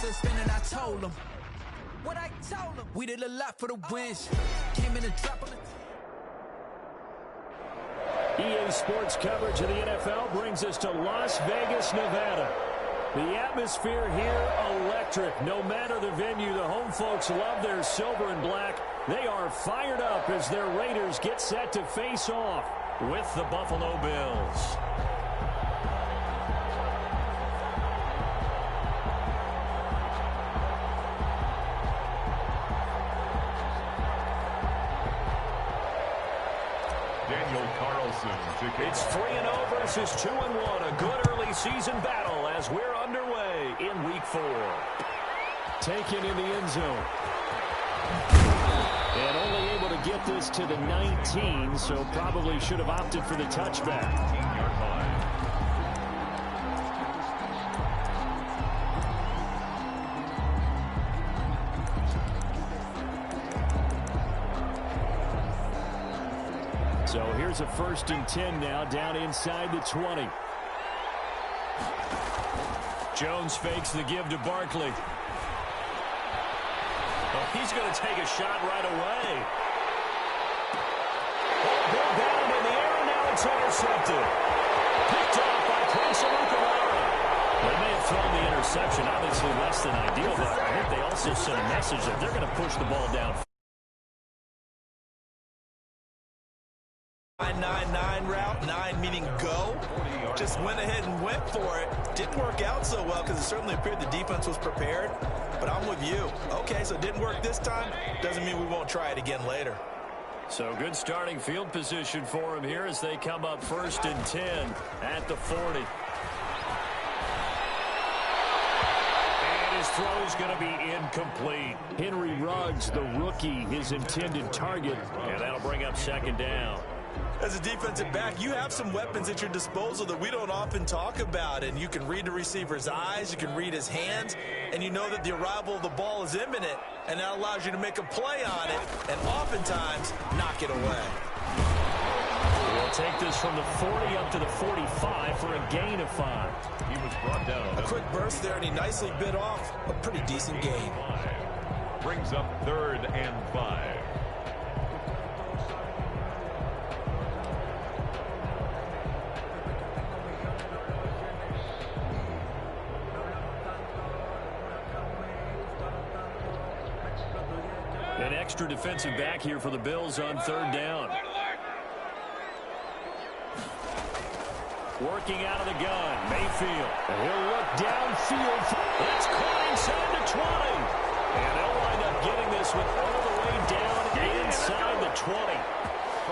suspended, I told them. What I told them. We did a lot for the wins. Came in and dropped on the... EA Sports coverage of the NFL brings us to Las Vegas, Nevada. The atmosphere here, electric. No matter the venue, the home folks love their silver and black. They are fired up as their Raiders get set to face off with the Buffalo Bills. It's 3-0 versus 2-1. A good early season battle as we're underway in Week 4. Taken in the end zone. And only able to get this to the 19, so probably should have opted for the touchback. So here's a 1st and 10 now, down inside the 20. Jones fakes the give to Barkley. Oh, he's going to take a shot right away. Ball down in the air, and now it's intercepted. Picked off by Prince Amukamara. They may have thrown the interception, obviously less than ideal, but I think they also sent a message that they're going to push the ball down. 9-9 route, 9 meaning go. Just went ahead and went for it. Didn't work out so well because it certainly appeared the defense was prepared. But I'm with you. Okay, so it didn't work this time. Doesn't mean we won't try it again later. So good starting field position for him here as they come up 1st and 10 at the 40. And his throw's going to be incomplete. Henry Ruggs, the rookie, his intended target. And that'll bring up 2nd down. As a defensive back, you have some weapons at your disposal that we don't often talk about, and you can read the receiver's eyes, you can read his hands, and you know that the arrival of the ball is imminent, and that allows you to make a play on it, and oftentimes knock it away. We'll take this from the 40 up to the 45 for a gain of 5. He was brought down. A quick burst there, and he nicely bit off a pretty decent gain. Brings up 3rd and 5. An extra defensive back here for the Bills on 3rd down. Working out of the gun, Mayfield. And he'll look downfield. That's caught inside the 20. And they'll wind up getting this with all the way down inside the 20.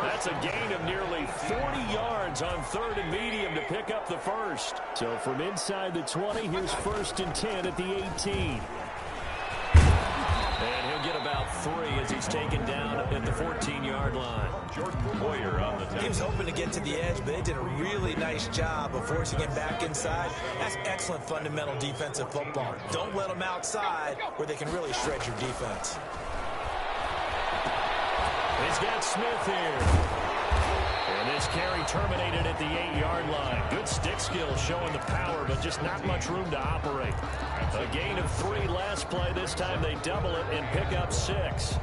That's a gain of nearly 40 yards on 3rd and medium to pick up the 1st. So from inside the 20, here's 1st and 10 at the 18. And he'll get about 3 as he's taken down at the 14-yard line. Jordan Boyer on the 10. He was hoping to get to the edge, but they did a really nice job of forcing him back inside. That's excellent fundamental defensive football. Don't let them outside where they can really shred your defense. He's got Smith here. And this carry terminated at the 8-yard line. Good stick skill showing the power, but just not much room to operate. A gain of 3 last play. This time they double it and pick up 6.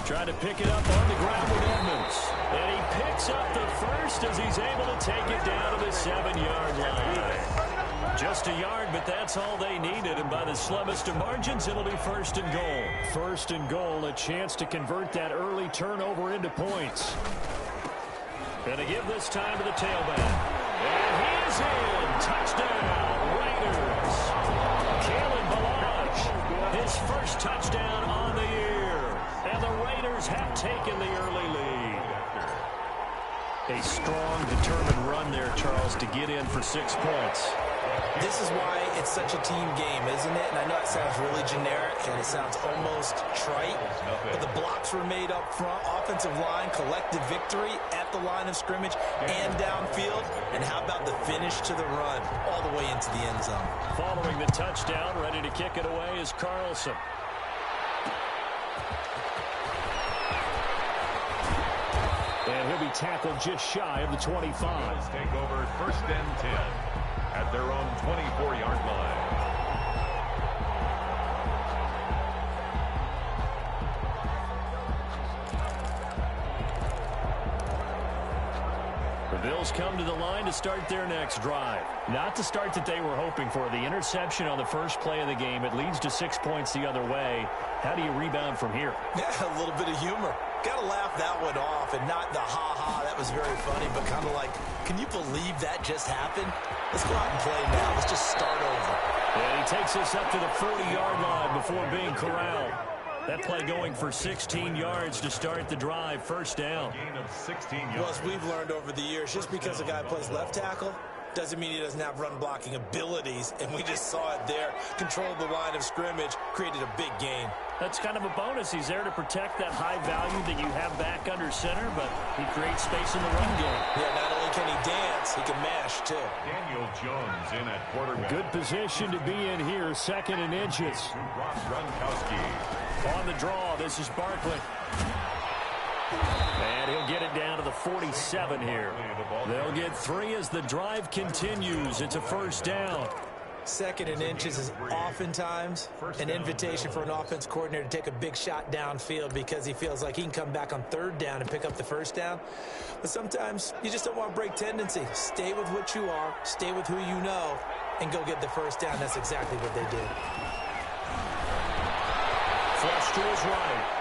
Trying to pick it up on the ground with Edmonds. And he picks up the 1st as he's able to take it down to the 7-yard line. Just a yard, but that's all they needed. And by the slimmest of margins, it'll be 1st and goal. 1st and goal, a chance to convert that early turnover into points. And to give this time to the tailback. And he is in. Touchdown, Raiders. Kalen Balazs, his 1st touchdown on the year. And the Raiders have taken the early lead. A strong, determined run there, Charles, to get in for 6 points. This is why it's such a team game, isn't it? And I know it sounds really generic and it sounds almost trite, but the blocks were made up front, offensive line, collective victory at the line of scrimmage and downfield. And how about the finish to the run all the way into the end zone? Following the touchdown, ready to kick it away is Carlson. tackle just shy of the 25. Let's take over 1st and 10 at their own 24-yard line. The Bills come to the line to start their next drive. Not the start that they were hoping for. The interception on the first play of the game. It leads to 6 points the other way. How do you rebound from here? Yeah, a little bit of humor. Got to laugh that one off, and not the ha-ha, that was very funny, but kind of like, can you believe that just happened? Let's go out and play now. Let's just start over. And he takes us up to the 40-yard line before being corralled. That play going for 16 yards to start the drive. First down. Gain of 16 yards. Well, as we've learned over the years, just because a guy plays left tackle doesn't mean he doesn't have run blocking abilities, and we just saw it there. Controlled the line of scrimmage, created a big gain. That's kind of a bonus. He's there to protect that high value that you have back under center, but he creates space in the run game. Yeah, not only can he dance, he can mash, too. Daniel Jones in at quarterback. Good position to be in here, 2nd and inches. Rob Gronkowski. On the draw, this is Barkley. And he'll get it down to the 47 here. They'll get 3 as the drive continues. It's a first down. 2nd and inches is oftentimes an invitation for an offense coordinator to take a big shot downfield because he feels like he can come back on 3rd down and pick up the first down. But sometimes you just don't want to break tendency. Stay with what you are, stay with who you know, and go get the first down. That's exactly what they did. Flush to his right.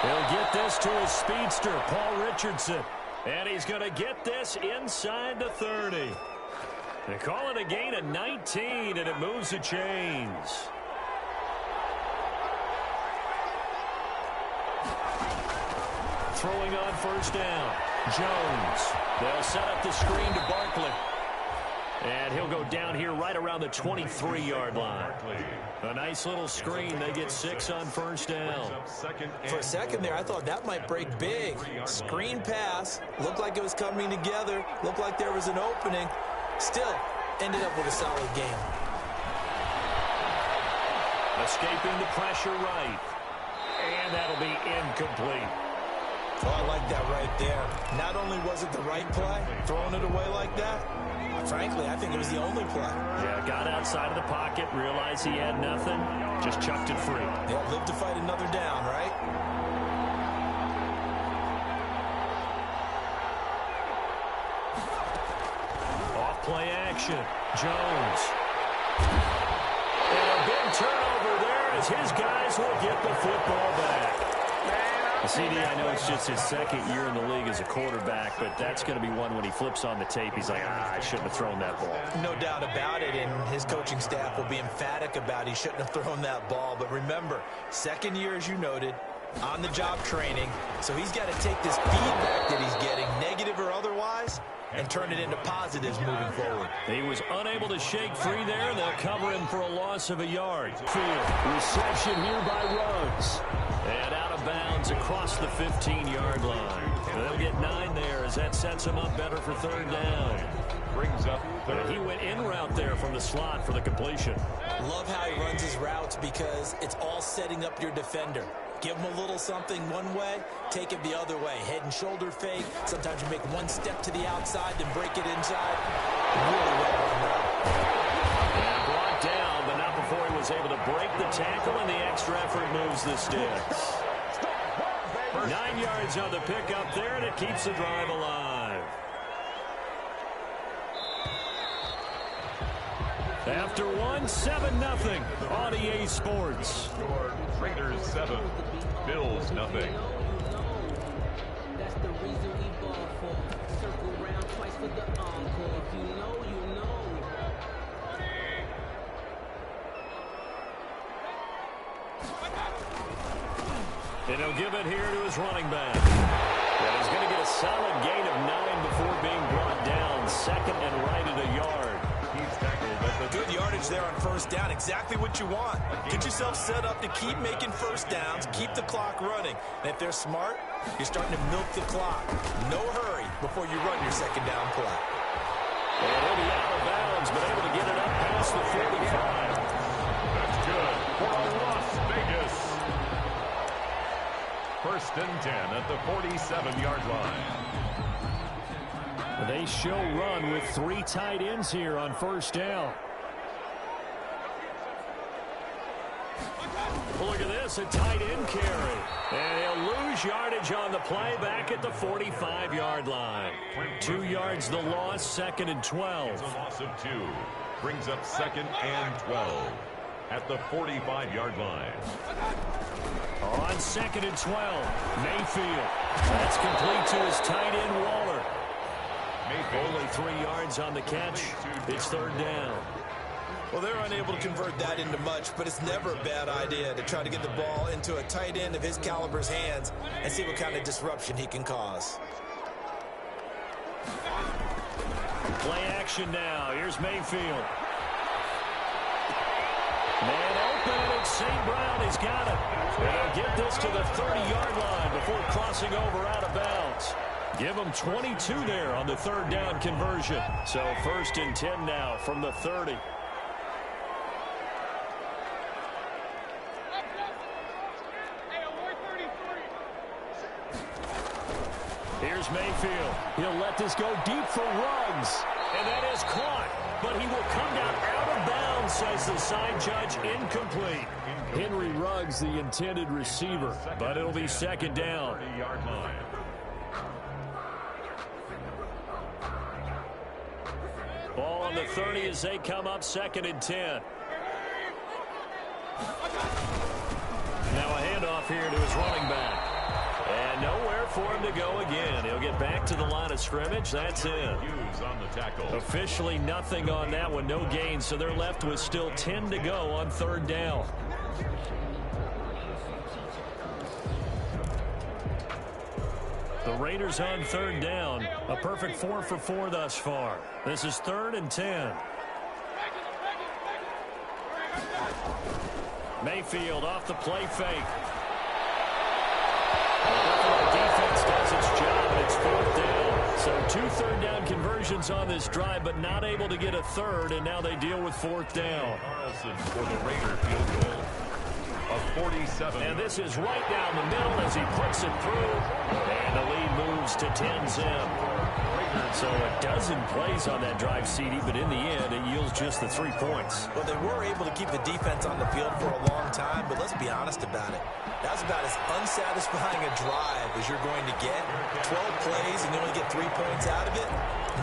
He'll get this to his speedster, Paul Richardson. And he's going to get this inside the 30. They call it a gain of 19, and it moves the chains. Throwing on first down. Jones. They'll set up the screen to Barkley. And he'll go down here right around the 23-yard line. A nice little screen. They get 6 on first down. For a second there, I thought that might break big. Screen pass. Looked like it was coming together. Looked like there was an opening. Still, ended up with a solid game. Escaping the pressure right. And that'll be incomplete. Oh, I like that right there. Not only was it the right play, throwing it away like that, frankly, I think it was the only play. Yeah, got outside of the pocket, realized he had nothing, just chucked it free. Yeah, live to fight another down, right? Off play action. Jones. And a big turnover there as his guys will get the football back. CD, I know it's just his 2nd year in the league as a quarterback, but that's going to be one when he flips on the tape. He's like, I shouldn't have thrown that ball. No doubt about it, and his coaching staff will be emphatic about he shouldn't have thrown that ball. But remember, 2nd year, as you noted, on-the-job training, so he's got to take this feedback that he's getting, negative or otherwise, and turn it into positives moving forward. He was unable to shake free there. They'll cover him for a loss of a yard. Field. Reception here by Ruggs. And out of bounds across the 15-yard line. They'll get 9 there as that sets him up better for 3rd down. Brings up 3rd. He went in route there from the slot for the completion. Love how he runs his routes because it's all setting up your defender. Give him a little something one way, take it the other way. Head and shoulder fake. Sometimes you make one step to the outside, then break it inside. Really well run route. And brought down, but not before he was able to break the tackle, and the extra effort moves the sticks. 9 yards on the pickup there, and it keeps the drive alive. After one, 7-0 on EA Sports. Score Raiders 7, Bills nothing. That's the reason we ball for. Circle round twice for the encore. If you know, you know. And he'll give it here to his running back. And he's going to get a solid gain of 9 before being brought down. 2nd and right at a yard. He's tackled at the Good yardage there on first down. Exactly what you want. Get yourself set up to keep making first downs, keep the clock running. And if they're smart, you're starting to milk the clock. No hurry before you run your 2nd down play. And he'll be out of bounds, but able to get it up past the 45. That's good for Las Vegas. First and 10 at the 47-yard line. They show run with 3 tight ends here on first down. Look at this, a tight end carry. And he'll lose yardage on the play back at the 45-yard line. 2 yards the loss, second and 12. It's a loss of 2. Brings up second and 12 at the 45-yard line. On second and 12, Mayfield. That's complete to his tight end, Waller. Only 3 yards on the catch. It's third down. Well, they're unable to convert that into much, but it's never a bad idea to try to get the ball into a tight end of his caliber's hands and see what kind of disruption he can cause. Play action now. Here's Mayfield. Man open, and it's St. Brown. He's got it. And he'll get this to the 30-yard line before crossing over out of bounds. Give him 22 there on the third down conversion. So first and 10 now from the 30. Here's Mayfield. He'll let this go deep for Ruggs. And that is caught. But he will come down out of bounds, says the side judge. Incomplete. Henry Ruggs, the intended receiver. But it'll be second down. Ball on the 30 as they come up second and 10. Now a handoff here to his running back. And nowhere for him to go again. He'll get back to the line of scrimmage. That's it. Officially nothing on that one. No gain. So they're left with still 10 to go on third down. The Raiders on third down. A perfect 4 for 4 thus far. This is third and 10. Mayfield off the play fake. Defense does its job, and it's fourth down. So 2 third-down conversions on this drive, but not able to get a third, and now they deal with fourth down. Carlson for the Raider field goal of 47. And this is right down the middle as he puts it through, and the lead moves to 10-zip. So a dozen plays on that drive, CD, but in the end, it yields just the 3 points. Well, they were able to keep the defense on the field for a long time, but let's be honest about it. That's about as unsatisfying a drive as you're going to get. 12 plays and you only get 3 points out of it.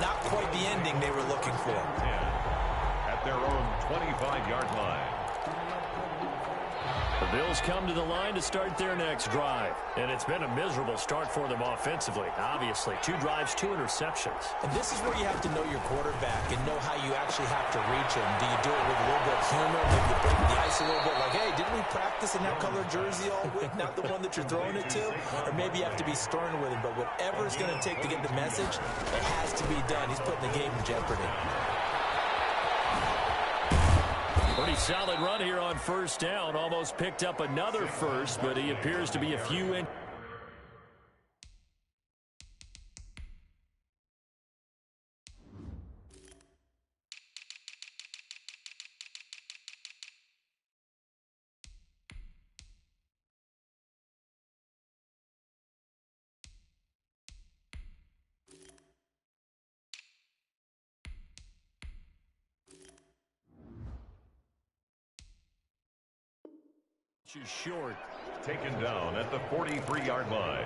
Not quite the ending they were looking for. At their own 25-yard line. The Bills come to the line to start their next drive. And it's been a miserable start for them offensively. Obviously, 2 drives, 2 interceptions. And this is where you have to know your quarterback and know how you actually have to reach him. Do you do it with a little bit of humor? Maybe you break the ice a little bit like, hey, didn't we practice in that color jersey all week? Not the one that you're throwing it to? Or maybe you have to be stern with him. But whatever it's going to take to get the message, it has to be done. He's putting the game in jeopardy. Pretty solid run here on first down. Almost picked up another first, but he appears to be a few in. Short. Taken down at the 43-yard line.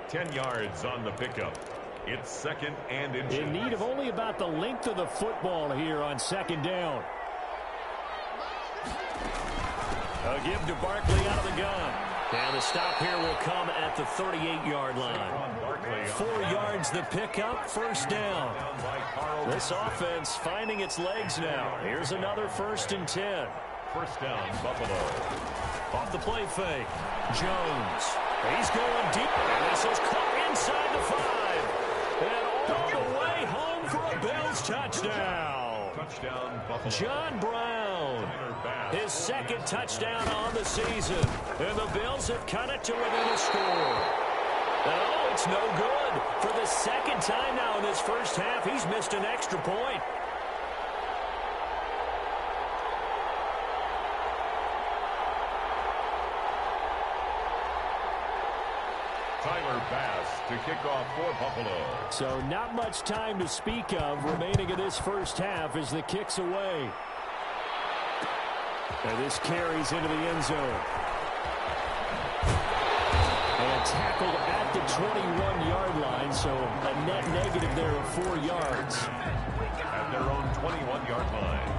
10 yards on the pickup. It's second and inches. In need of only about the length of the football here on second down. A give to Barkley out of the gun. And the stop here will come at the 38-yard line. 4 yards the pickup, first down. This offense finding its legs now. Here's another first and 10. First down, Buffalo. Off the play fake. Jones. He's going deep. And this is caught inside the 5. And all the way home for a Bills touchdown. Touchdown, Buffalo. John Brown. His second touchdown on the season. And the Bills have cut it to within a score. Oh, it's no good. For the second time now in this first half, he's missed an extra point. Tyler Bass to kick off for Buffalo. So not much time to speak of remaining in this first half as the kick's away. And this carries into the end zone. And tackled at the 21-yard line, so a net negative there of 4 yards. At their own 21-yard line.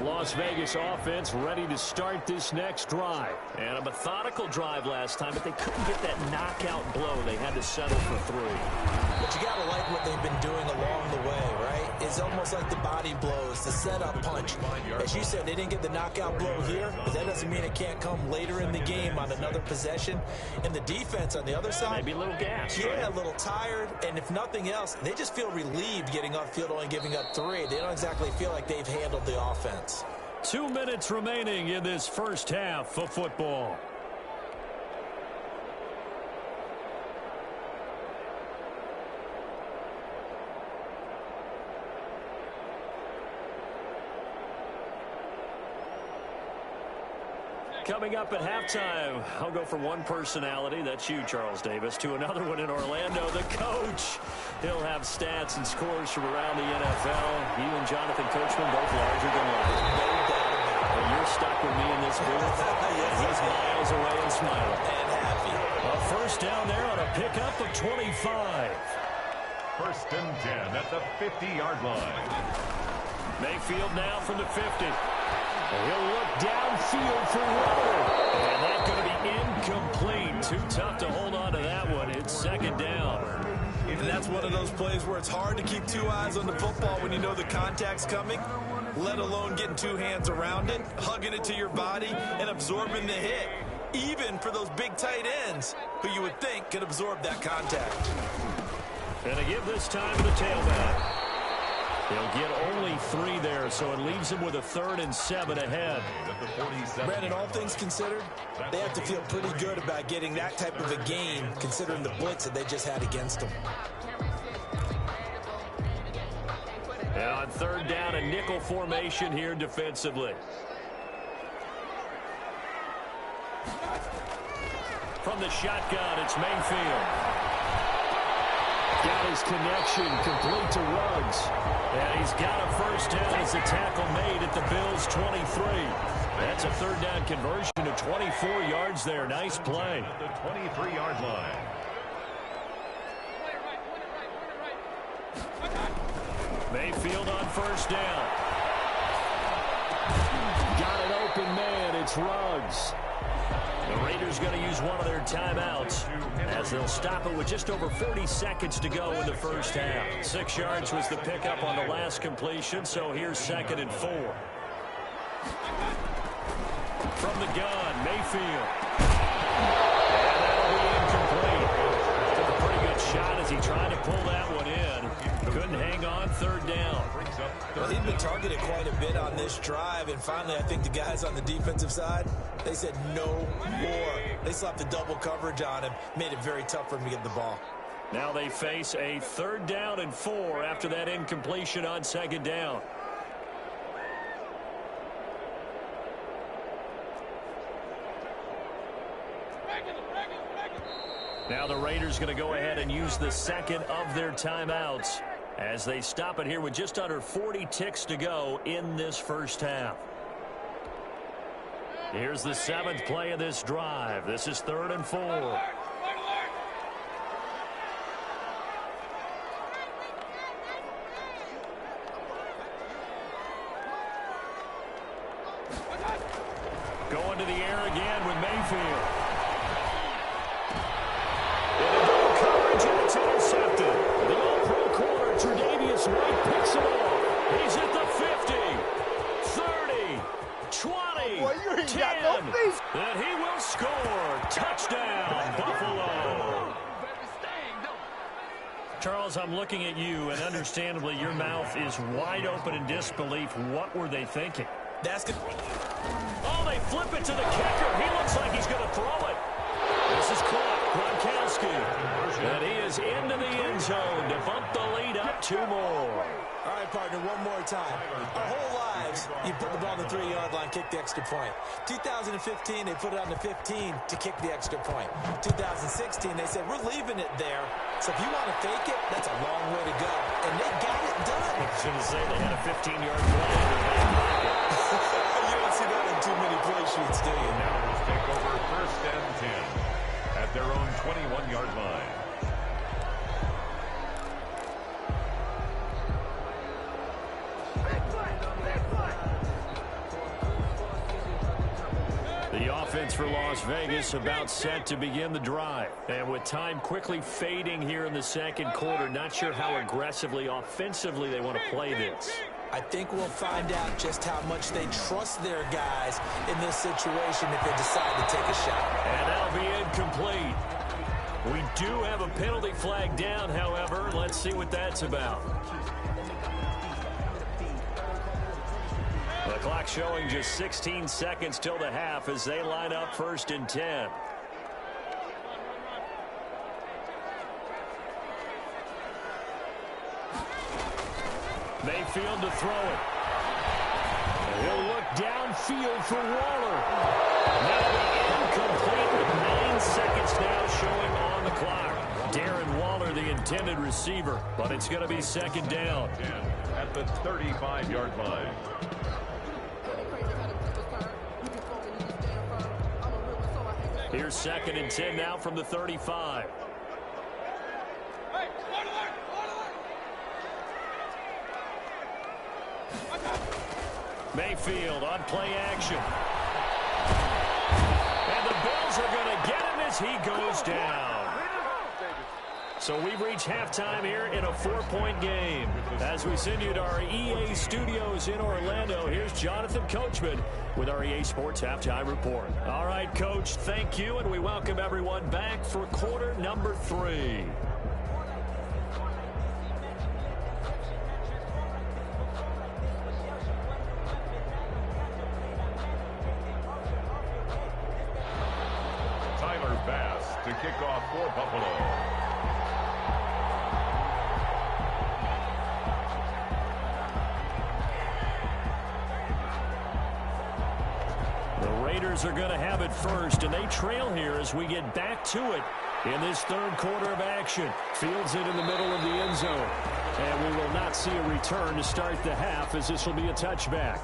Las Vegas offense ready to start this next drive. And a methodical drive last time, but they couldn't get that knockout blow. They had to settle for 3. But you got to like what they've been doing along the way, right? It's almost like the body blows, the setup punch. As you said, they didn't get the knockout blow here, but that doesn't mean it can't come later in the game on another possession. And the defense on the other side, maybe a little gas. Yeah, a little tired. And if nothing else, they just feel relieved getting upfield, only giving up 3. They don't exactly feel like they've handled the offense. 2 minutes remaining in this first half of football. Coming up at halftime, I'll go from one personality, that's you, Charles Davis, to another one in Orlando, the coach. He'll have stats and scores from around the NFL. You and Jonathan Coachman, both larger than life. And you're stuck with me in this booth. And he's miles away and smiling. And happy. A first down there on a pickup of 25. First and 10 at the 50-yard line. Mayfield now from the 50. He'll look downfield for Waller. And that's going to be incomplete. Too tough to hold on to that one. It's second down. And that's one of those plays where it's hard to keep 2 eyes on the football when you know the contact's coming, let alone getting 2 hands around it, hugging it to your body, and absorbing the hit, even for those big tight ends who you would think could absorb that contact. And to give this time to the tailback. He'll get only 3 there, so it leaves him with a 3rd and 7 ahead. Brandon, all things considered, they have to feel pretty good about getting that type of a gain, considering the blitz that they just had against them. And on 3rd down, a nickel formation here defensively. From the shotgun, it's Mayfield. Got his connection complete to Ruggs. And he's got a first down as the tackle made at the Bills' 23. That's a 3rd down conversion to 24 yards there. Nice play. At the 23-yard line. Mayfield on first down. Got an open man. It's Ruggs. The Raiders going to use one of their timeouts as they'll stop it with just over 40 seconds to go in the first half. 6 yards was the pickup on the last completion, so here's 2nd and 4. From the gun, Mayfield. And that'll be incomplete. Took a pretty good shot as he tried to pull that one in. Couldn't hang on 3rd down. Well, he'd been targeted quite a bit on this drive, and finally I think the guys on the defensive side, they said no more. They slapped the double coverage on him, made it very tough for him to get the ball. Now they face a 3rd down and 4 after that incompletion on 2nd down. Now the Raiders going to go ahead and use the 2nd of their timeouts as they stop it here with just under 40 ticks to go in this first half. Here's the 7th play of this drive. This is 3rd and 4. Going to the air again with Mayfield. Coverage, and it's intercepted. The all-pro corner, Tre'Davious White, picks it off. He's at the 50, 30, 20, 10. And he will score. Touchdown, Buffalo. Charles, I'm looking at you, and understandably, your mouth is wide open in disbelief. What were they thinking? That's good. Oh, they flip it to the kicker. He looks like he's going to throw it. This is caught. And he is into the end zone to bump the lead up 2 more. All right, partner, one more time. Our whole lives, you put the ball on the 3-yard line, kick the extra point. 2015, they put it on the 15 to kick the extra point. 2016, they said, we're leaving it there. So if you want to fake it, that's a long way to go. And they got it done. I was going to say they had a 15-yard play in their back pocket. You don't see that in too many play sheets, do you? Now let's take over 1st and 10 at their own 21-yard line. The offense for Las Vegas about set to begin the drive. And with time quickly fading here in the second quarter, not sure how aggressively, offensively they want to play this. I think we'll find out just how much they trust their guys in this situation if they decide to take a shot. And that'll be incomplete. We do have a penalty flag down, however. Let's see what that's about. The clock showing just 16 seconds till the half as they line up 1st and 10. Mayfield to throw it. He'll look downfield for Waller. That'll be incomplete with 9 seconds now showing on the clock. Darren Waller, the intended receiver, but it's going to be 2nd down. At the 35-yard line. Here's 2nd and 10 now from the 35. Mayfield on play action. And the Bills are going to get him as he goes down. So we've reached halftime here in a 4-point game. As we send you to our EA studios in Orlando, here's Jonathan Coachman with our EA Sports Halftime Report. All right, Coach, thank you, and we welcome everyone back for quarter number 3. Tyler Bass to kick off for Buffalo. Are going to have it first, and they trail here as we get back to it in this 3rd quarter of action. Fields it in the middle of the end zone, and we will not see a return to start the half as this will be a touchback.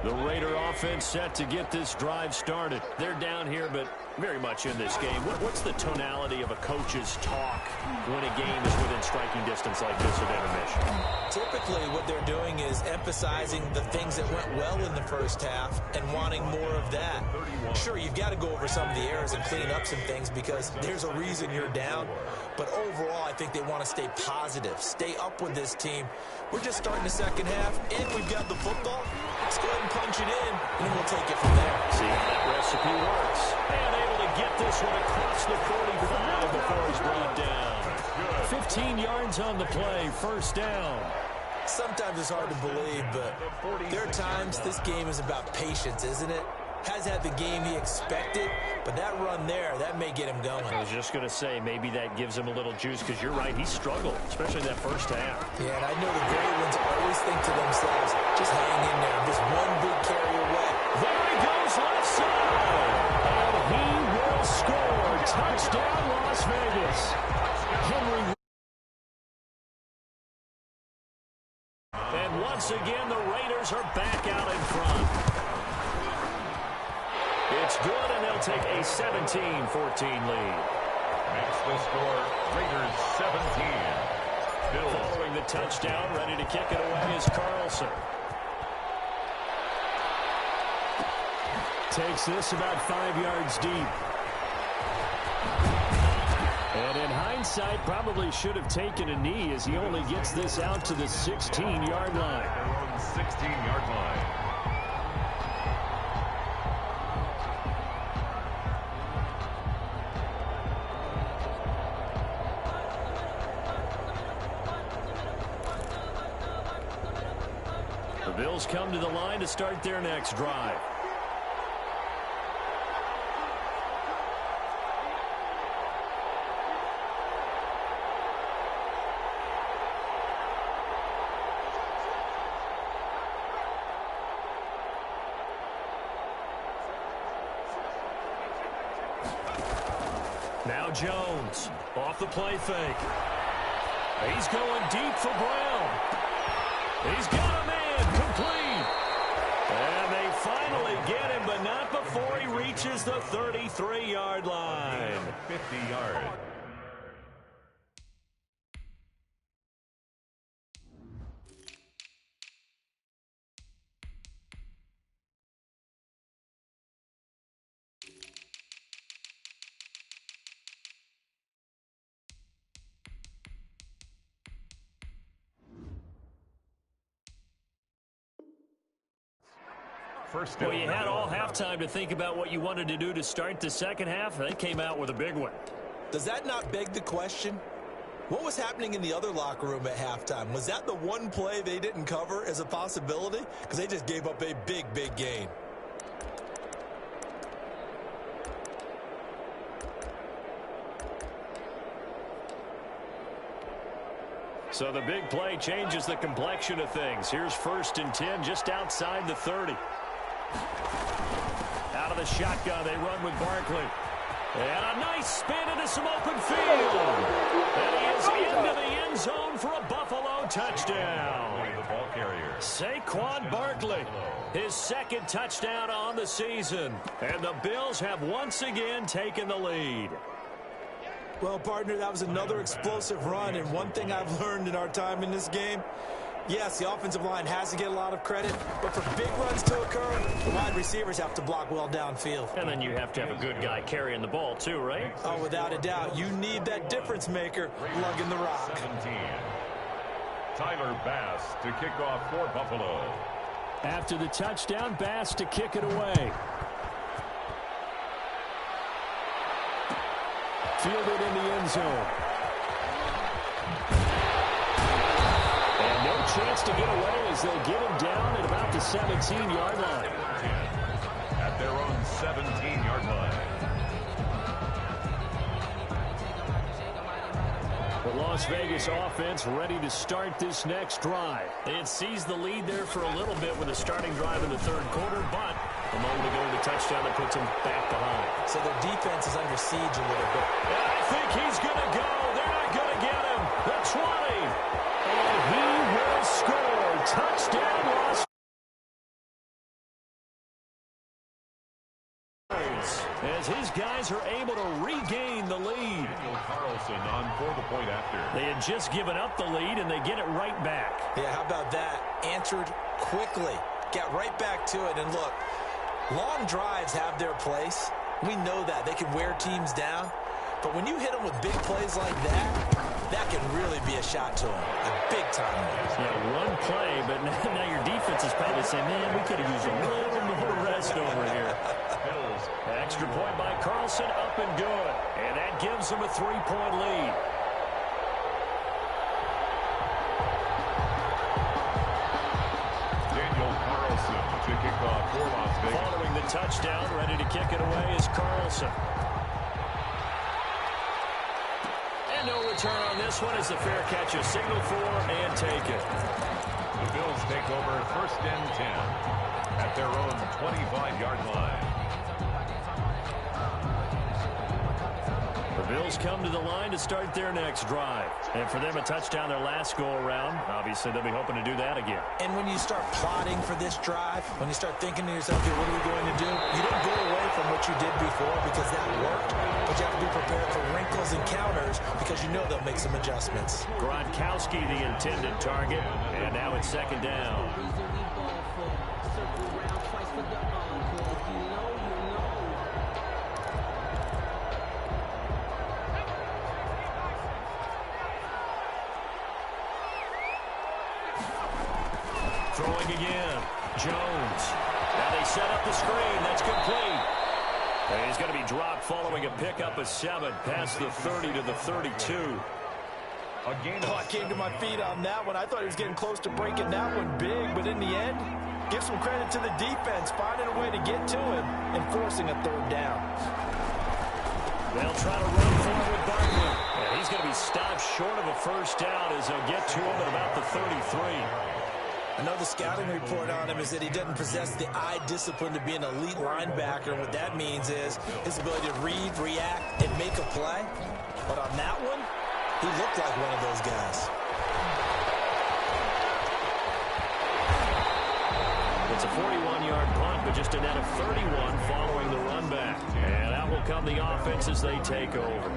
The Raider offense set to get this drive started. They're down here, but very much in this game. What's the tonality of a coach's talk when a game is within striking distance like this at intermission? Typically, what they're doing is emphasizing the things that went well in the first half and wanting more of that. Sure, you've got to go over some of the errors and clean up some things because there's a reason you're down. But overall, I think they want to stay positive, stay up with this team. We're just starting the second half, and we've got the football. Let's go ahead and punch it in, and then we'll take it from there. See how that recipe works. And able to get this one across the 45 before he's brought down. 15 yards on the play, 1st down. Sometimes it's hard to believe, but there are times this game is about patience, isn't it? Has had the game he expected, but that run there, that may get him going. I was just going to say, maybe that gives him a little juice, because you're right, he struggled, especially that first half. Yeah, and I know the great ones always think to themselves, just hang in there, just one big carry away. There he goes, left side, and he will score. Touchdown, Las Vegas. Henry. And once again, the Raiders are back out in front. It's good, and they'll take a 17-14 lead. Makes the score Raiders 17. Bills. Following the touchdown, ready to kick it away is Carlson. Takes this about 5 yards deep. And in hindsight, probably should have taken a knee as he only gets this out to the 16-yard line. 16-yard line. The Bills come to the line to start their next drive. Now Jones off the play fake. He's going deep for Brown. He's got a man complete. And they finally get him, but not before he reaches the 33-yard line. 50 yards. Well, you had all halftime to think about what you wanted to do to start the second half. They came out with a big one. Does that not beg the question? What was happening in the other locker room at halftime? Was that the one play they didn't cover as a possibility? Because they just gave up a big, big gain. So the big play changes the complexion of things. Here's 1st and 10 just outside the 30. Out of the shotgun, they run with Barkley. And a nice spin into some open field. And he is into the end zone for a Buffalo touchdown. The ball carrier. Saquon Barkley, his second touchdown on the season. And the Bills have once again taken the lead. Well, partner, that was another explosive run, and one thing I've learned in our time in this game, yes, the offensive line has to get a lot of credit, but for big runs to occur, the wide receivers have to block well downfield. And then you have to have a good guy carrying the ball too, right? Oh, without a doubt. You need that difference maker lugging the rock. 17. Tyler Bass to kick off for Buffalo. After the touchdown, Bass to kick it away. Fielded in the end zone. And no chance to get away as they get him down at about the 17-yard line. At their own 17-yard line. The Las Vegas offense ready to start this next drive. They had seized the lead there for a little bit with a starting drive in the third quarter, but a moment ago the touchdown that puts them back behind. So their defense is under siege a little bit. And I think he's going to go. They're not going to get him. The 20. And he will score. Touchdown, Las Vegas. As his guys are able to regain the lead. Daniel Carlson on for the point after. They had just given up the lead, and they get it right back. Yeah, how about that? Answered quickly. Got right back to it. And look, long drives have their place. We know that. They can wear teams down. But when you hit them with big plays like that, that can really be a shot to them. A big-time one. Yeah, one play, but now your defense is probably saying, man, we could have used a little more rest over here. Extra point by Carlson, up and good. And that gives them a 3-point lead. Daniel Carlson to kick off for Las Vegas. Following the touchdown, ready to kick it away is Carlson. And no return on this one as the fair catch is signaled for and taken. The Bills take over 1st and 10 at their own 25-yard line. The Bills come to the line to start their next drive. And for them, a touchdown their last go-around. Obviously, they'll be hoping to do that again. And when you start plotting for this drive, when you start thinking to yourself, okay, what are we going to do? You don't go away from what you did before because that worked, but you have to be prepared for wrinkles and counters because you know they'll make some adjustments. Gronkowski, the intended target, and now it's 2nd down. Throwing again. Jones. Now they set up the screen. That's complete. And he's going to be dropped following a pickup of 7 past the 30 to the 32. I came to my feet on that one. I thought he was getting close to breaking that one big, but in the end, give some credit to the defense, finding a way to get to him and forcing a 3rd down. They'll try to run forward with Barkley. And he's going to be stopped short of a 1st down as they'll get to him at about the 33. I know the scouting report on him is that he doesn't possess the eye discipline to be an elite linebacker. And what that means is his ability to read, react, and make a play. But on that one, he looked like one of those guys. It's a 41-yard punt, but just a net of 31 following the run back. And out will come the offense as they take over.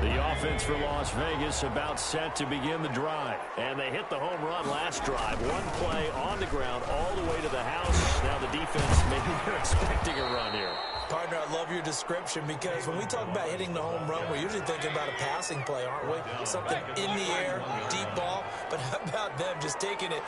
The offense for Las Vegas about set to begin the drive. And they hit the home run last drive. One play on the ground all the way to the house. Now the defense, maybe they're expecting a run here. Partner, I love your description because when we talk about hitting the home run, we're usually thinking about a passing play, aren't we? Something in the air, deep ball. But how about them just taking it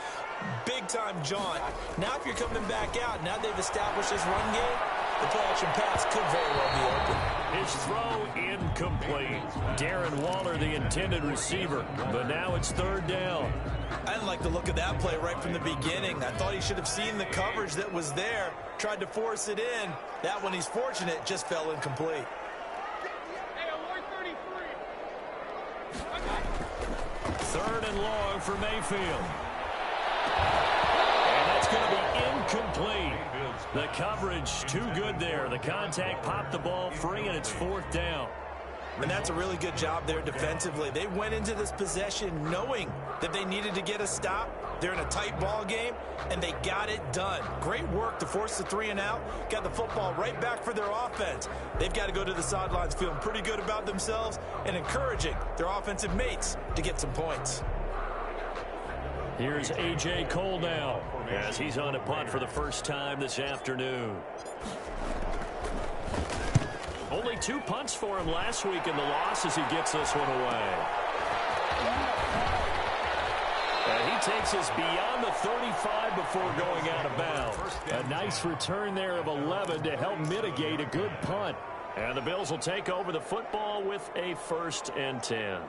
big-time jaunt? Now if you're coming back out, now they've established this run game, the play-action pass could very well be open. His throw incomplete. Darren Waller, the intended receiver. But now it's 3rd down. I didn't like the look of that play right from the beginning. I thought he should have seen the coverage that was there, tried to force it in. That one, he's fortunate, just fell incomplete. Third and long for Mayfield. And that's going to be incomplete. The coverage too good there. The contact popped the ball free, and it's 4th down. And that's a really good job there defensively. They went into this possession knowing that they needed to get a stop. They're in a tight ball game, and they got it done. Great work to force the 3 and out. Got the football right back for their offense. They've got to go to the sidelines feeling pretty good about themselves and encouraging their offensive mates to get some points. Here's A.J. Cole now as he's on a punt for the first time this afternoon. Only 2 punts for him last week in the loss as he gets this one away. And he takes us beyond the 35 before going out of bounds. A nice return there of 11 to help mitigate a good punt. And the Bills will take over the football with a 1st and 10.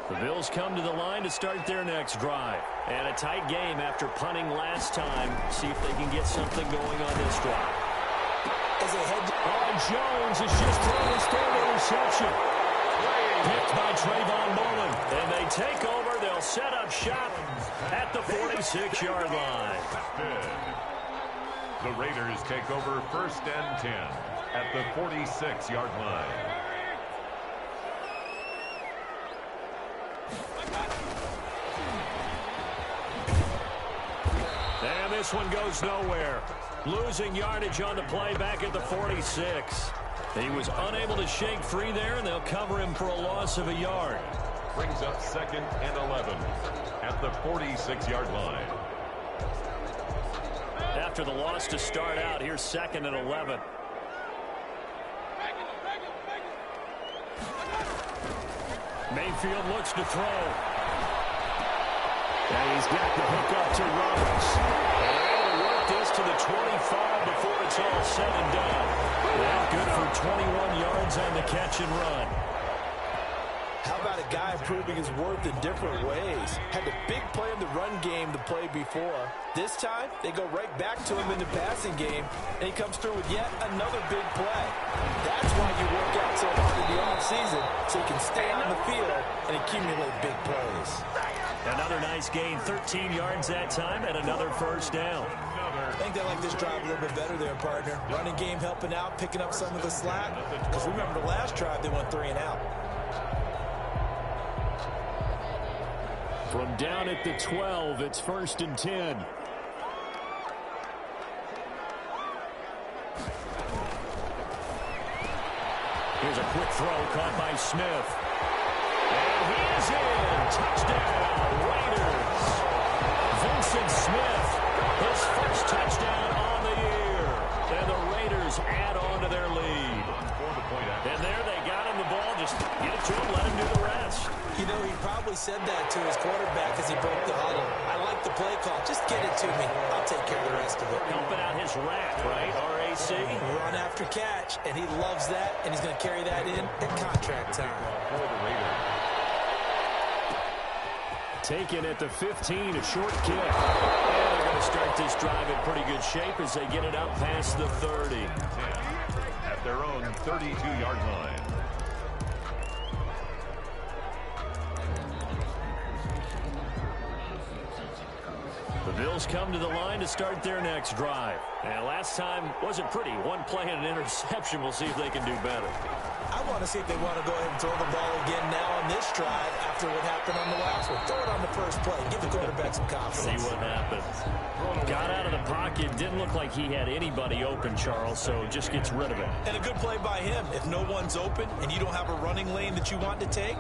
The Bills come to the line to start their next drive. And a tight game after punting last time. See if they can get something going on this drive. As they head to Jones has just thrown his 3rd interception. Picked by Trayvon Mullen. And they take over. They'll set up shop at the 46-yard line. The Raiders take over 1st and 10 at the 46-yard line. And this one goes nowhere. Losing yardage on the play back at the 46. He was unable to shake free there, and they'll cover him for a loss of a yard. Brings up 2nd and 11 at the 46-yard line. After the loss to start out, here's 2nd and 11. Mayfield looks to throw. And he's got the hook up to Roberts. And they're able to work this to the 25 before it's all said and done. Well, good for 21 yards on the catch and run. How about a guy proving his worth in different ways? Had a big play in the run game the play before. This time, they go right back to him in the passing game, and he comes through with yet another big play. That's why you work out so hard in the offseason, so you can stay on the field and accumulate big plays. Another nice gain, 13 yards that time, and another 1st down. I think they like this drive a little bit better there, partner. Running game helping out, picking up some of the slack. Because remember, the last drive, they went 3 and out. From down at the 12, it's 1st and 10. Here's a quick throw caught by Smith. And he is in. Touchdown, Raiders. Vincent Smith, his first touchdown on the year. And the Raiders add on to their lead. And there they Just get it to him, let him do the rest. You know, he probably said that to his quarterback as he broke the huddle. I like the play call. Just get it to me. I'll take care of the rest of it. Helping out his rack, right? RAC. Run after catch, and he loves that, and he's going to carry that in at contract time. Taken at the 15, a short kick. And they're going to start this drive in pretty good shape as they get it up past the 30. At their own 32-yard line. The Bills come to the line to start their next drive. And last time wasn't pretty. One play and an interception. We'll see if they can do better. I want to see if they want to go ahead and throw the ball again now on this drive after what happened on the last one. Throw it on the first play. Give the quarterback some confidence. See what happens. Got out of the pocket. Didn't look like he had anybody open, Charles, so just gets rid of it. And a good play by him. If no one's open and you don't have a running lane that you want to take,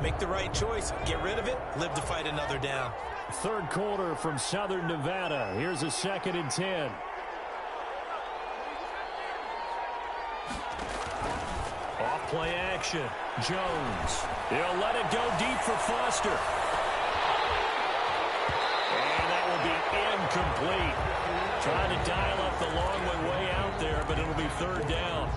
make the right choice. Get rid of it. Live to fight another down. Third quarter from Southern Nevada. Here's a 2nd and 10. Off play action. Jones. He'll let it go deep for Foster. And that will be incomplete. Trying to dial up the long way out there, but it'll be third down.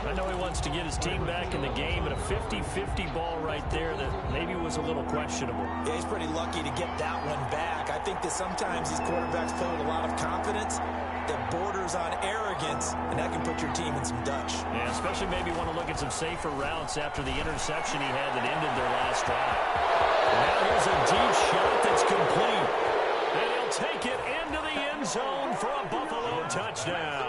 I know he wants to get his team back in the game, but a 50-50 ball right there that maybe was a little questionable. Yeah, he's pretty lucky to get that one back. I think that sometimes these quarterbacks play with a lot of confidence that borders on arrogance, and that can put your team in some Dutch. Yeah, especially maybe want to look at some safer routes after the interception he had that ended their last drive. Now here's a deep shot that's complete. And he'll take it into the end zone for a Buffalo touchdown.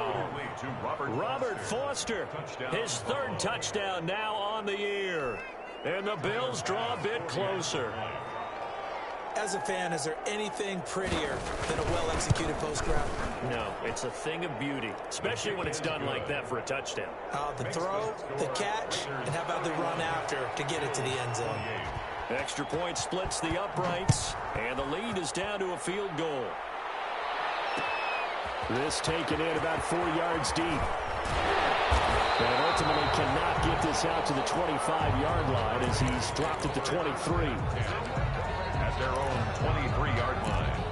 Robert Foster, his third touchdown now on the year. And the Bills draw a bit closer. As a fan, is there anything prettier than a well-executed post route? No, it's a thing of beauty, especially when it's done like that for a touchdown. The throw, the catch, and how about the run after to get it to the end zone? Extra point splits the uprights, and the lead is down to a field goal. This taken in about 4 yards deep. And ultimately cannot get this out to the 25-yard line as he's dropped at the 23. At their own 23-yard line.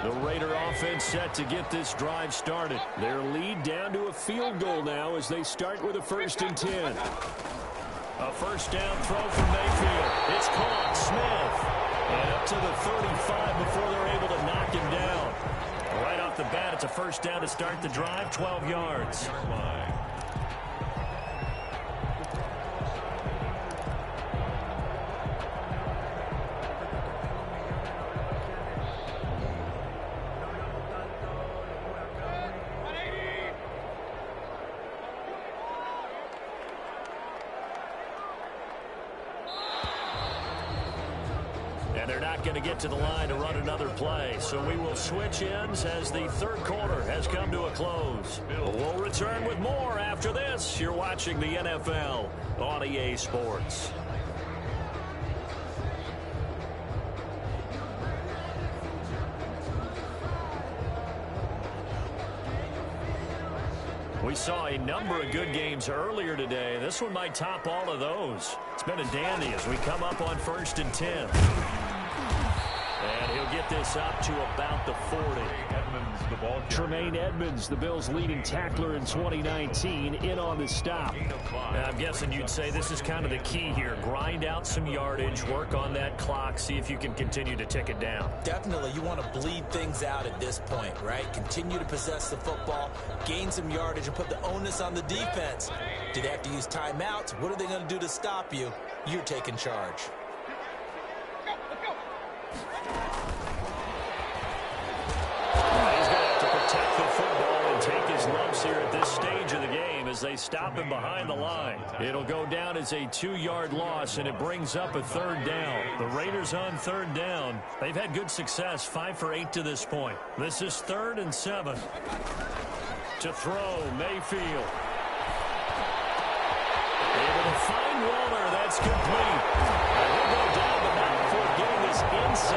The Raider offense set to get this drive started. Their lead down to a field goal now as they start with a 1st and 10. A first down throw from Mayfield. It's caught. Smith. And up to the 35 before they're able to knock him down. Right off the bat, it's a first down to start the drive, 12 yards. They're not going to get to the line to run another play, so we will switch ends as the third quarter has come to a close. We'll return with more after this. You're watching the NFL on EA Sports. We saw a number of good games earlier today. This one might top all of those. It's been a dandy as we come up on 1st and 10. And he'll get this up to about the 40. Tremaine Edmonds, the Bills' leading tackler in 2019, in on the stop. I'm guessing you'd say this is kind of the key here. Grind out some yardage, work on that clock, see if you can continue to tick it down. Definitely. You want to bleed things out at this point, right? Continue to possess the football, gain some yardage, and put the onus on the defense. Do they have to use timeouts? What are they going to do to stop you? You're taking charge. He's going to have to protect the football and take his lumps here at this stage of the game as they stop him behind the line. It'll go down as a 2-yard loss, and it brings up a third down. The Raiders on third down. They've had good success, 5 for 8 to this point. This is 3rd and 7. To throw, Mayfield. Able to find Waller. That's complete. He'll go down the mount for getting this inside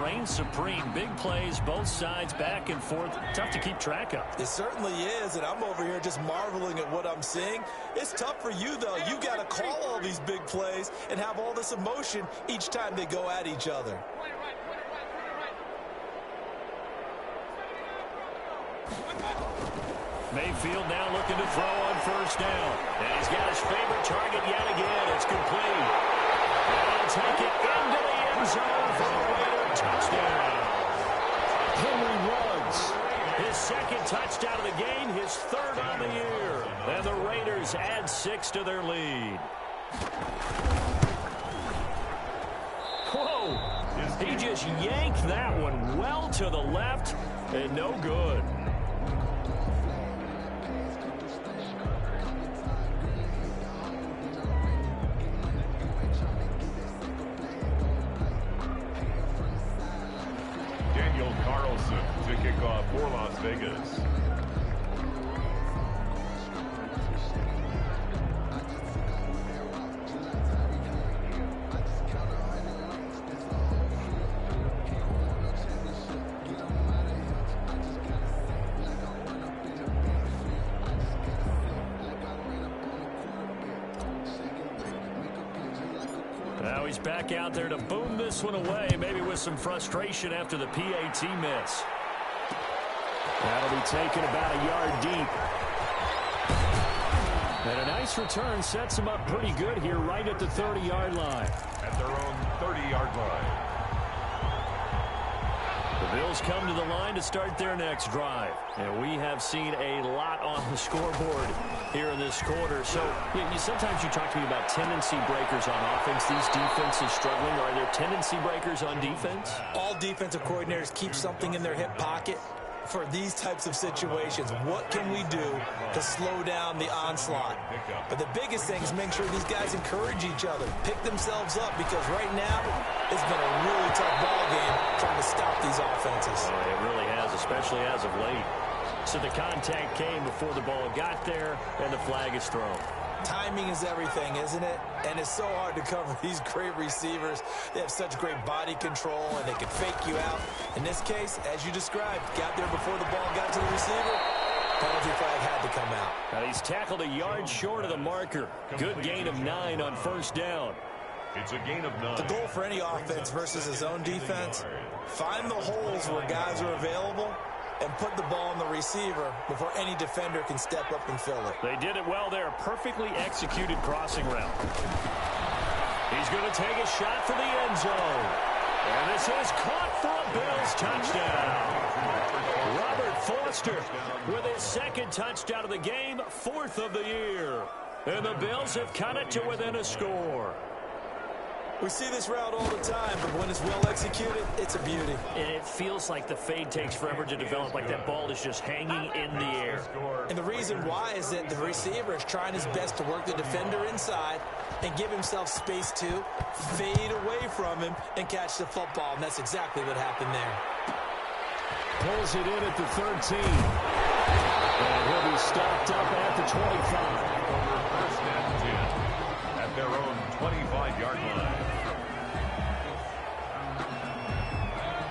reigns supreme. Big plays, both sides, back and forth. Tough to keep track of. It certainly is, and I'm over here just marveling at what I'm seeing. It's tough for you, though. You got to call all these big plays and have all this emotion each time they go at each other. Mayfield now looking to throw on first down. And he's got his favorite target yet again. It's complete. And he'll take it into the end zone for a Raider touchdown. Henry Ruggs. His second touchdown of the game, his third on the year. And the Raiders add 6 to their lead. Whoa. He just yanked that one well to the left and no good. To kick off for Las Vegas. Now he's back out there to boom this one away, maybe with some frustration after the PAT miss. That'll be taken about a yard deep. And a nice return sets him up pretty good here right at the 30-yard line. At their own 30-yard line. The Bills come to the line to start their next drive. And we have seen a lot on the scoreboard here in this quarter. So sometimes you talk to me about tendency breakers on offense. These defenses struggling. Are there tendency breakers on defense? All defensive coordinators keep something in their hip pocket for these types of situations. What can we do to slow down the onslaught? But the biggest thing is make sure these guys encourage each other, pick themselves up, because right now it's been a really tough ball game trying to stop these offenses. Oh, it really has, especially as of late. So the contact came before the ball got there, and the flag is thrown. Timing is everything, isn't it? And it's so hard to cover these great receivers. They have such great body control, and they can fake you out. In this case, as you described, got there before the ball got to the receiver. Penalty flag had to come out. Now he's tackled a yard short of the marker. Good gain of 9 on first down. It's a gain of 9. The goal for any offense versus his own defense, find the holes where guys are available and put the ball on the receiver before any defender can step up and fill it. They did it well there. Perfectly executed crossing route. He's going to take a shot for the end zone. And this is caught for a Bills touchdown. Robert Foster with his second touchdown of the game, 4th of the year. And the Bills have cut it to within a score. We see this route all the time, but when it's well executed, it's a beauty. And it feels like the fade takes forever to develop, like that ball is just hanging in the air. And the reason why is that the receiver is trying his best to work the defender inside and give himself space to fade away from him and catch the football, and that's exactly what happened there. Pulls it in at the 13. And he'll be stopped up at the 25. Over first and 10 at their own 25-yard line.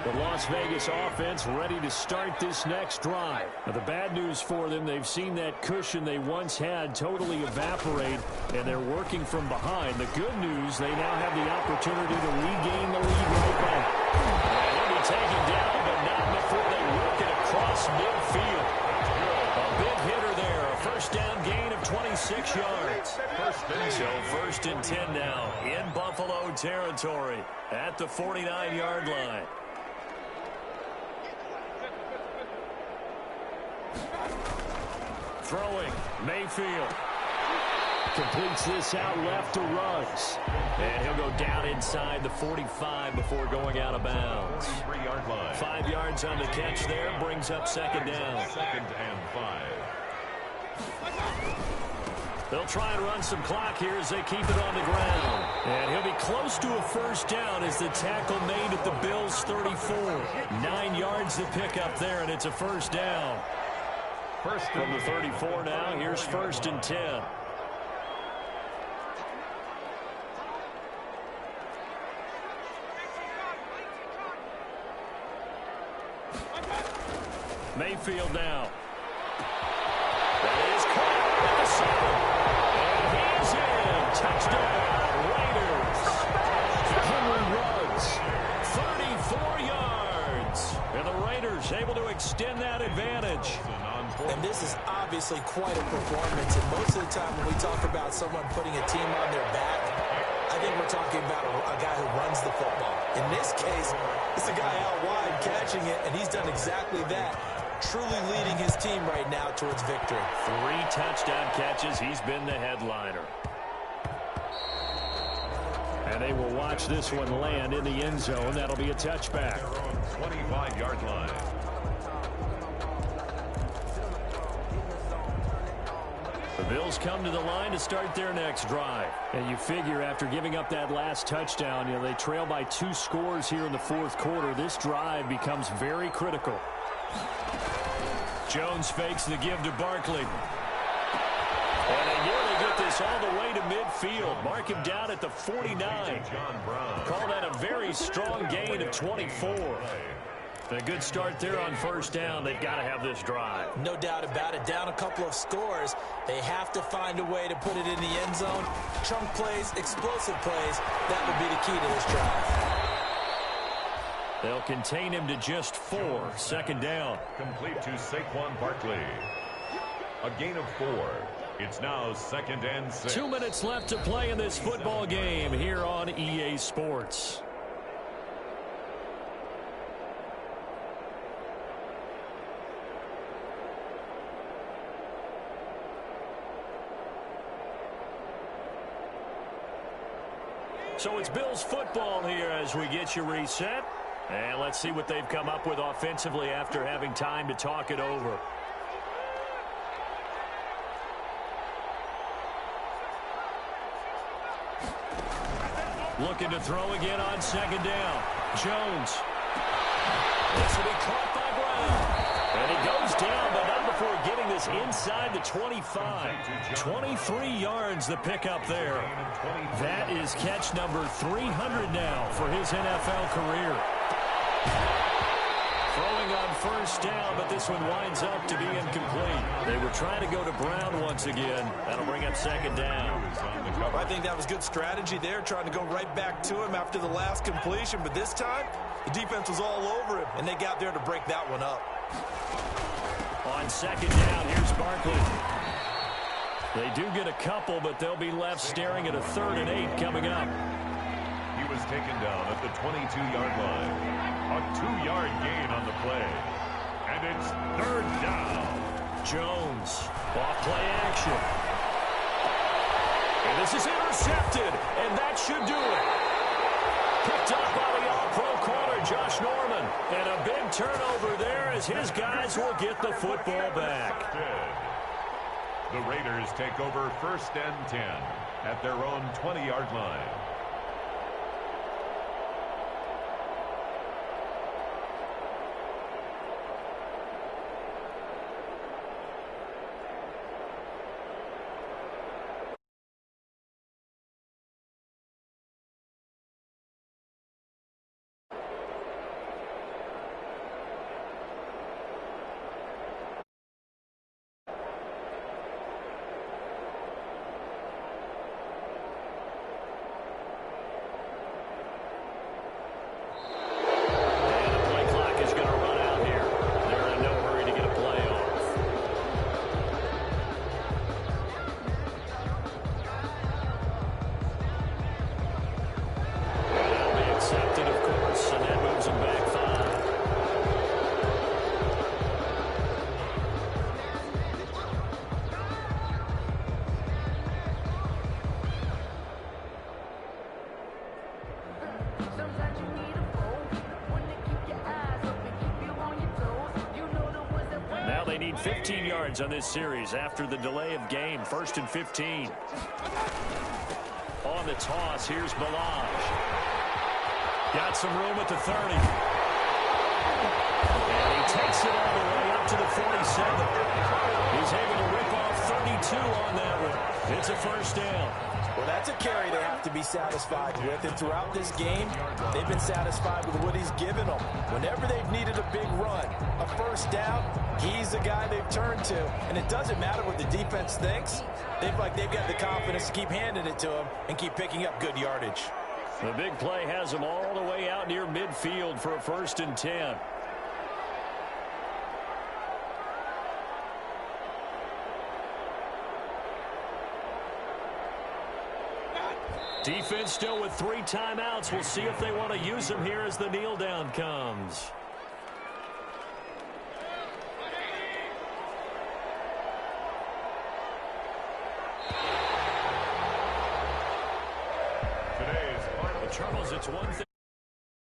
The Las Vegas offense ready to start this next drive. Now, the bad news for them, they've seen that cushion they once had totally evaporate, and they're working from behind. The good news, they now have the opportunity to regain the lead right back. And he'll be taken down, but not before they work it across midfield. A big hitter there, a first down gain of 26 yards. So first and 10 now in Buffalo territory at the 49-yard line. Throwing, Mayfield. Completes this out left to Ruggs. And he'll go down inside the 45 before going out of bounds. 3-yard line. 5 yards on the catch there, brings up second down. 2nd and 5. They'll try and run some clock here as they keep it on the ground. And he'll be close to a first down as the tackle made at the Bills' 34. 9 yards to pick up there, and it's a first down. First From the 34 now, here's first and 10. Mayfield now. That is caught at the 7. And he's in. Touchdown, Raiders. Henry Ruggs, 34 yards. And the Raiders able to extend that advantage. And this is obviously quite a performance. And most of the time when we talk about someone putting a team on their back, I think we're talking about a guy who runs the football. In this case, it's a guy out wide catching it, and he's done exactly that, truly leading his team right now towards victory. 3 touchdown catches. He's been the headliner. And they will watch this one land in the end zone. That'll be a touchback. 25-yard line. The Bills come to the line to start their next drive. And you figure after giving up that last touchdown, they trail by 2 scores here in the fourth quarter. This drive becomes very critical. Jones fakes the give to Barkley. And they nearly get this all the way to midfield. Mark him down at the 49. Call that a very strong gain of 24. A good start there on first down. They've got to have this drive. No doubt about it. Down a couple of scores. They have to find a way to put it in the end zone. Chunk plays, explosive plays. That will be the key to this drive. They'll contain him to just 4. Second down. Complete to Saquon Barkley. A gain of 4. It's now 2nd and 6. 2 minutes left to play in this football game here on EA Sports. So it's Bills football here as we get you reset. And let's see what they've come up with offensively after having time to talk it over. Looking to throw again on second down. Jones. This will be caught by Brown. And he goes down, but not before getting this inside the 25. 23 yards the pickup there. That is catch number 300 now for his NFL career. Throwing on first down, but this one winds up to be incomplete. They were trying to go to Brown once again. That'll bring up second down. I think that was good strategy there, trying to go right back to him after the last completion. But this time, the defense was all over him, and they got there to break that one up. On second down, here's Barkley. They do get a couple, but they'll be left staring at a 3rd and 8 coming up. He was taken down at the 22-yard line. A 2-yard gain on the play. And it's 3rd down. Jones, off play action. And this is intercepted, and that should do it. Picked up by the all-pro corner, Josh Norman. And a big turnover there as his guys will get the football back. The Raiders take over 1st and 10 at their own 20-yard line. They need 15 yards on this series after the delay of game. 1st and 15. On the toss, here's Balaj. Got some room at the 30. And he takes it all the way up to the 47. He's able to rip off 32 on that one. It's a 1st down. Well, that's a carry they have to be satisfied with. And throughout this game, they've been satisfied with what he's given them. Whenever they've needed a big run, a 1st down, He's the guy they've turned to, and it doesn't matter what the defense thinks. They've got the confidence to keep handing it to him and keep picking up good yardage. The big play has him all the way out near midfield for a 1st and 10. Defense still with 3 timeouts. We'll see if they want to use them here as the kneel down comes. Today's final. Charles, it's one thing.